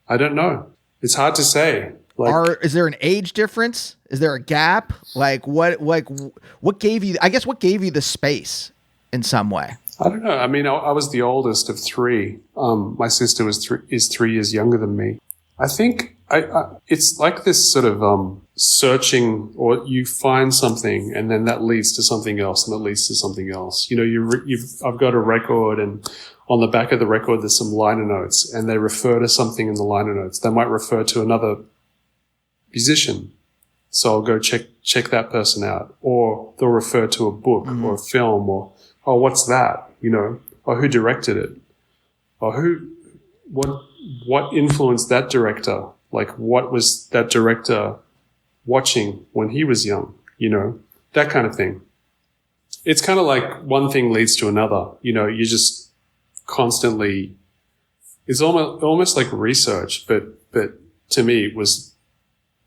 I don't know. It's hard to say. Is there an age difference? Is there a gap? What gave you, I guess, what gave you the space in some way? I don't know. I mean, I was the oldest of three. My sister is 3 years younger than me. I think it's like this sort of searching, or you find something and then that leads to something else and that leads to something else. I've got a record, and on the back of the record there's some liner notes, and they refer to something in the liner notes. They might refer to another musician, so I'll go check that person out, or they'll refer to a book or a film, or what's that? Or who directed it, or what influenced that director? Like, what was that director watching when he was young? That kind of thing. It's kind of like one thing leads to another. You just constantly. It's almost like research, but to me it was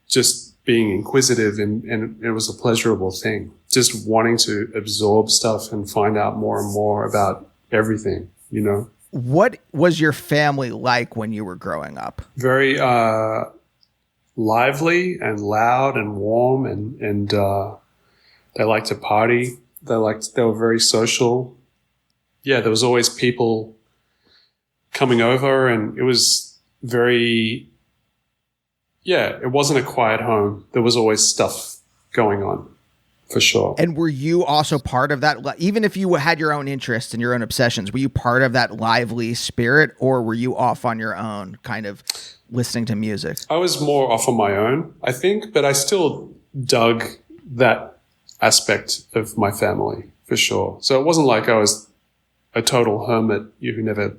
just being inquisitive, and it was a pleasurable thing. Just wanting to absorb stuff and find out more and more about everything. What was your family like when you were growing up? Very lively and loud and warm, and they liked to party. They were very social. yeah, there was always people coming over, and it was very, yeah, it wasn't a quiet home. There was always stuff going on, for sure. And were you also part of that? Even if you had your own interests and your own obsessions, were you part of that lively spirit, or were you off on your own, kind of listening to music? I was more off on my own, I think, but I still dug that aspect of my family, for sure. So it wasn't like I was a total hermit who never,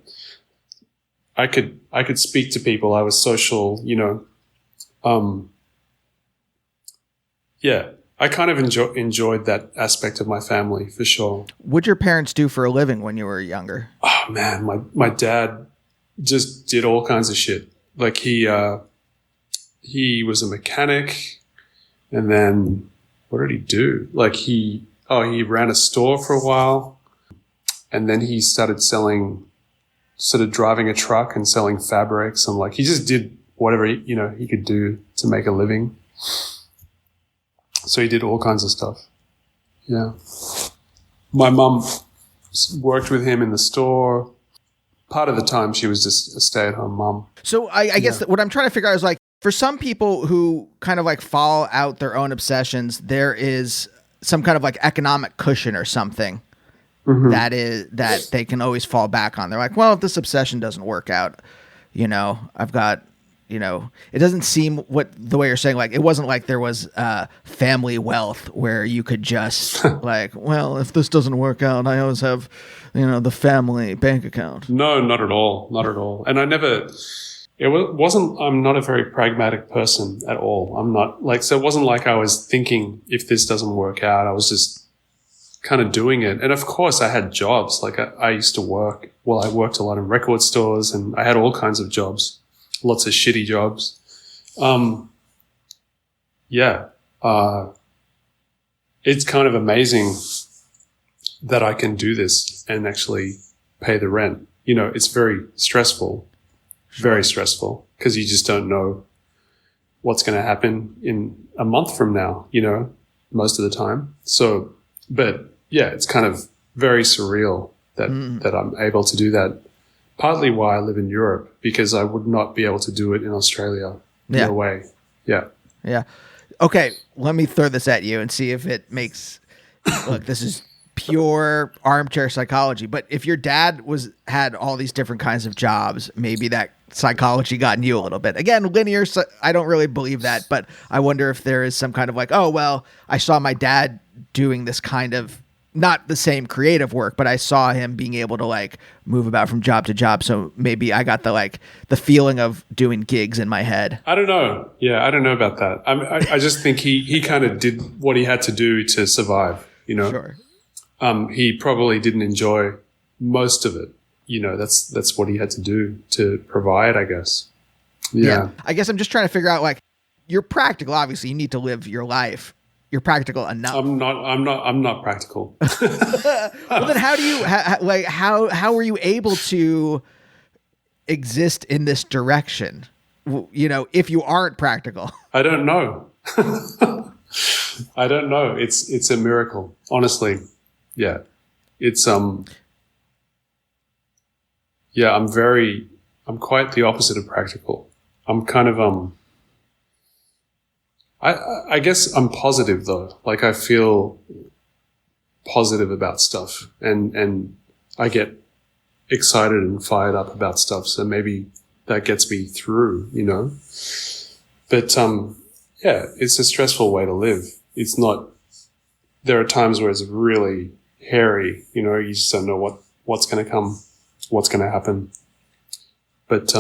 I could speak to people. I was social, yeah, I kind of enjoyed that aspect of my family, for sure. What'd your parents do for a living when you were younger? Oh man, my dad just did all kinds of shit. Like he was a mechanic, and then what did he do? Like he ran a store for a while, and then he started driving a truck and selling fabrics, and like he just did whatever he could do to make a living. So he did all kinds of stuff. Yeah. My mum worked with him in the store. Part of the time she was just a stay-at-home mom. So I guess what I'm trying to figure out is, like, for some people who kind of like follow out their own obsessions, there is some kind of like economic cushion or something that they can always fall back on. They're like, well, if this obsession doesn't work out, I've got, it doesn't seem the way you're saying, like, it wasn't like there was family wealth where you could just like, well, if this doesn't work out, I always have, the family bank account. No, not at all. Not at all. And I'm not a very pragmatic person at all. I'm not like, so it wasn't like I was thinking if this doesn't work out, I was just kind of doing it. And of course I had jobs. Like I used to work. Well, I worked a lot in record stores, and I had all kinds of jobs. Lots of shitty jobs. It's kind of amazing that I can do this and actually pay the rent. It's very stressful, because you just don't know what's going to happen in a month from now, most of the time. So, but yeah, it's kind of very surreal that I'm able to do that. Partly why I live in Europe, because I would not be able to do it in Australia. No way. Yeah. Yeah. Okay. Let me throw this at you and see if it makes, look, this is pure armchair psychology, but if your dad had all these different kinds of jobs, maybe that psychology got in you a little bit. Again, linear, so I don't really believe that, but I wonder if there is some kind of like, oh, well, I saw my dad doing this kind of, not the same creative work, but I saw him being able to like move about from job to job. So maybe I got the feeling of doing gigs in my head. I don't know. Yeah, I don't know about that. I just think he kind of did what he had to do to survive, Sure. He probably didn't enjoy most of it. That's what he had to do to provide, I guess. Yeah. I guess I'm just trying to figure out, like, you're practical. Obviously you need to live your life. You're practical enough. I'm not practical. Well, then how do you, how were you able to exist in this direction? If you aren't practical? I don't know. I don't know. It's a miracle, honestly. Yeah. It's, I'm quite the opposite of practical. I'm kind of, I guess I'm positive though. Like I feel positive about stuff, and I get excited and fired up about stuff. So maybe that gets me through, But it's a stressful way to live. It's not. There are times where it's really hairy. You just don't know what's going to come, what's going to happen. But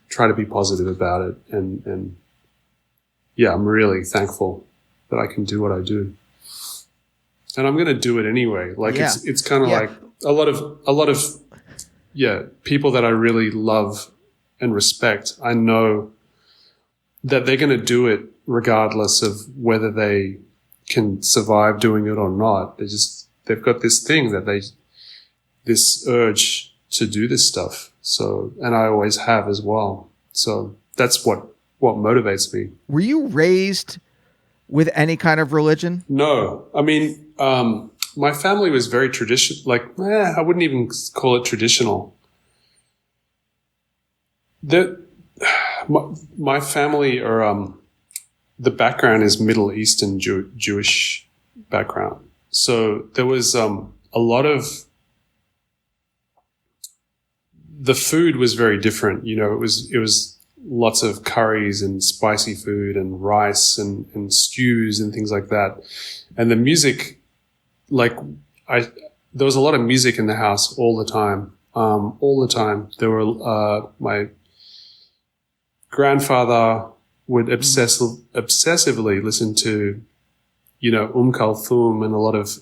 try to be positive about it, and I'm really thankful that I can do what I do. And I'm going to do it anyway. Like it's kind of like a lot of people that I really love and respect. I know that they're going to do it regardless of whether they can survive doing it or not. They've got this thing this urge to do this stuff. So, and I always have as well. So that's what motivates me. Were you raised with any kind of religion? No. I mean, my family was very traditional. Like, I wouldn't even call it traditional. My family are the background is Middle Eastern Jewish background. So there was a lot of the food was very different. You know, it was lots of curries and spicy food and rice and stews and things like that. And the music, there was a lot of music in the house all the time. All the time. There were my grandfather would obsessively listen to, you know, Kulthum and a lot of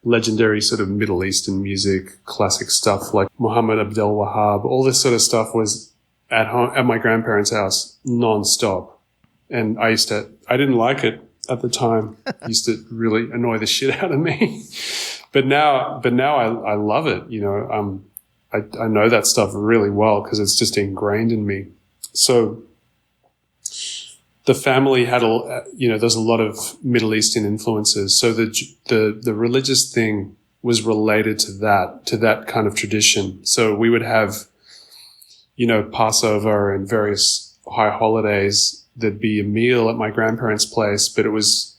legendary sort of Middle Eastern music, classic stuff like Muhammad Abdel Wahab. All this sort of stuff was at home at my grandparents' house non-stop. And I didn't like it at the time. It used to really annoy the shit out of me. But now I love it. You know, I know that stuff really well because it's just ingrained in me. So the family had there's a lot of Middle Eastern influences. So the religious thing was related to that kind of tradition. So we would have, you know, Passover and various high holidays. There'd be a meal at my grandparents' place, but it was,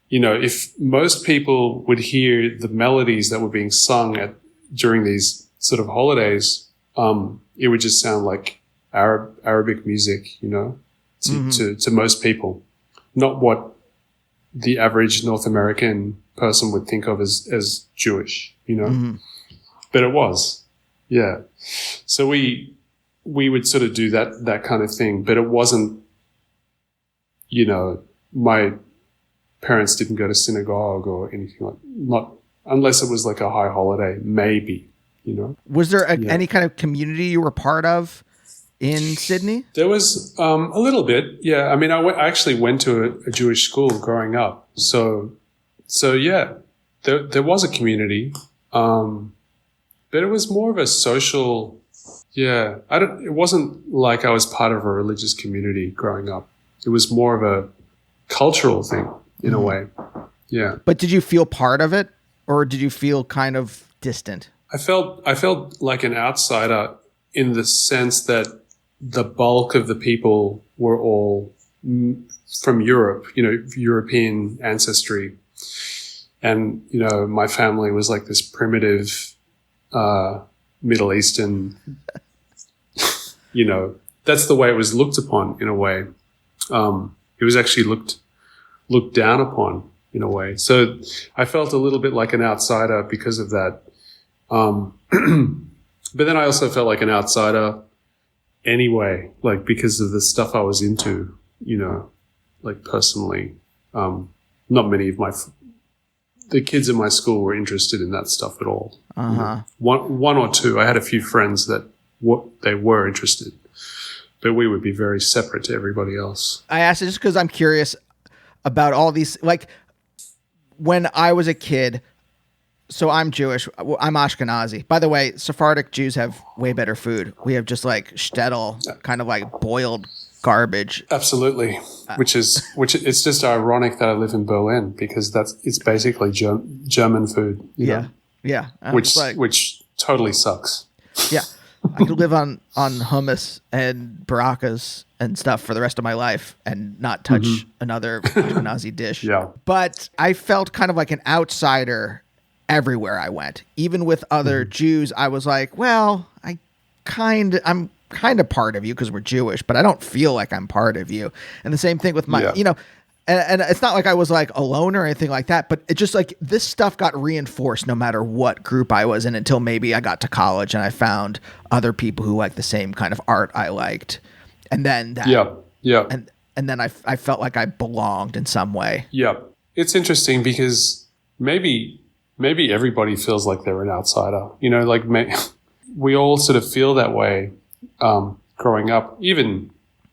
you know, if most people would hear the melodies that were being sung during these sort of holidays, it would just sound like Arabic music, you know, to most people, not what the average North American person would think of as Jewish, you know, but it was, yeah. So we would sort of do that kind of thing, but it wasn't, you know, my parents didn't go to synagogue or anything not unless it was like a high holiday, maybe, you know. Was there any kind of community you were part of in Sydney? There was a little bit, yeah. I mean, I actually went to a Jewish school growing up, so yeah, there was a community, but it was more of a social. Yeah, it wasn't like I was part of a religious community growing up. It was more of a cultural thing in a way. Yeah. But did you feel part of it, or did you feel kind of distant? I felt like an outsider in the sense that the bulk of the people were all from Europe, you know, European ancestry. And, you know, my family was like this primitive Middle Eastern, you know, that's the way it was looked upon in a way. It was actually looked down upon in a way. So I felt a little bit like an outsider because of that. But then I also felt like an outsider anyway, like because of the stuff I was into, you know, like personally. Not many of the kids in my school were interested in that stuff at all. You know? One or two. I had a few friends that they were interested, but we would be very separate to everybody else. I asked it just because I'm curious about all these, like when I was a kid. So I'm Jewish. I'm Ashkenazi. By the way, Sephardic Jews have way better food. We have just like shtetl, kind of like boiled garbage. Absolutely. Which it's just ironic that I live in Berlin because it's basically German food. You know? Yeah. Which totally sucks. Yeah. I could live on hummus and barakas and stuff for the rest of my life and not touch another Ashkenazi dish. Yeah. But I felt kind of like an outsider everywhere I went. Even with other Jews, I was like, well, I'm kind of part of you because we're Jewish, but I don't feel like I'm part of you. And the same thing with my, you know, and it's not like I was like alone or anything like that, but it just like this stuff got reinforced no matter what group I was in until maybe I got to college and I found other people who liked the same kind of art I liked. And then that, and then I felt like I belonged in some way. Yeah. It's interesting because maybe everybody feels like they're an outsider, you know, like we all sort of feel that way, growing up, even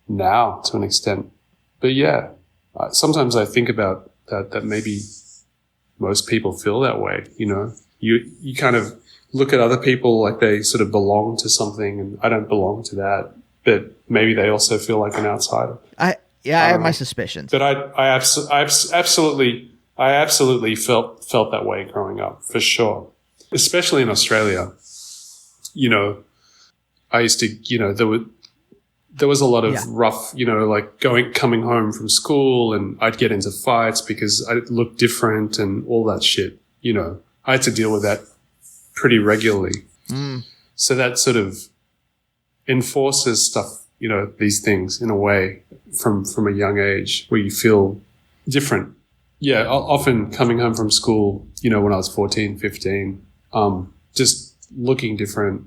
now to an extent. But yeah, sometimes I think about that maybe most people feel that way, you know, you kind of look at other people like they sort of belong to something and I don't belong to that, but maybe they also feel like an outsider. I have my suspicions, but I absolutely I absolutely felt that way growing up, for sure. Especially in Australia. You know, I used to, you know, there was a lot of rough, you know, like coming home from school, and I'd get into fights because I looked different and all that shit. You know, I had to deal with that pretty regularly. So that sort of enforces stuff, you know, these things in a way from a young age where you feel different. Yeah, often coming home from school, you know, when I was 14, 15, just looking different.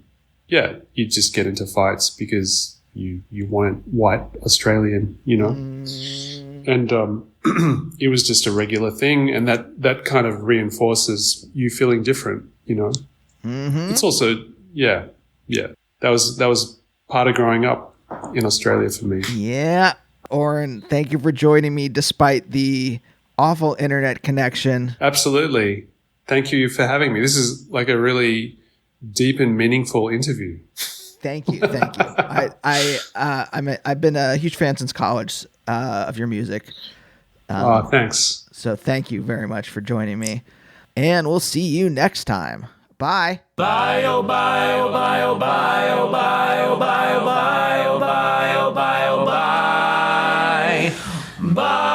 Yeah, you just get into fights because you weren't white Australian, you know. And it was just a regular thing, and that kind of reinforces you feeling different, you know. It's also that was part of growing up in Australia for me. Yeah. Oren, thank you for joining me despite the awful internet connection. Absolutely. Thank you for having me. This is like a really deep and meaningful interview. Thank you. I've been a huge fan since college of your music. Thanks. So thank you very much for joining me, and we'll see you next time. Bye. Bye. Oh bye. Oh bye. Oh bye. Oh bye. Oh bye. Oh bye. Oh bye. Oh bye. Oh bye. Bye.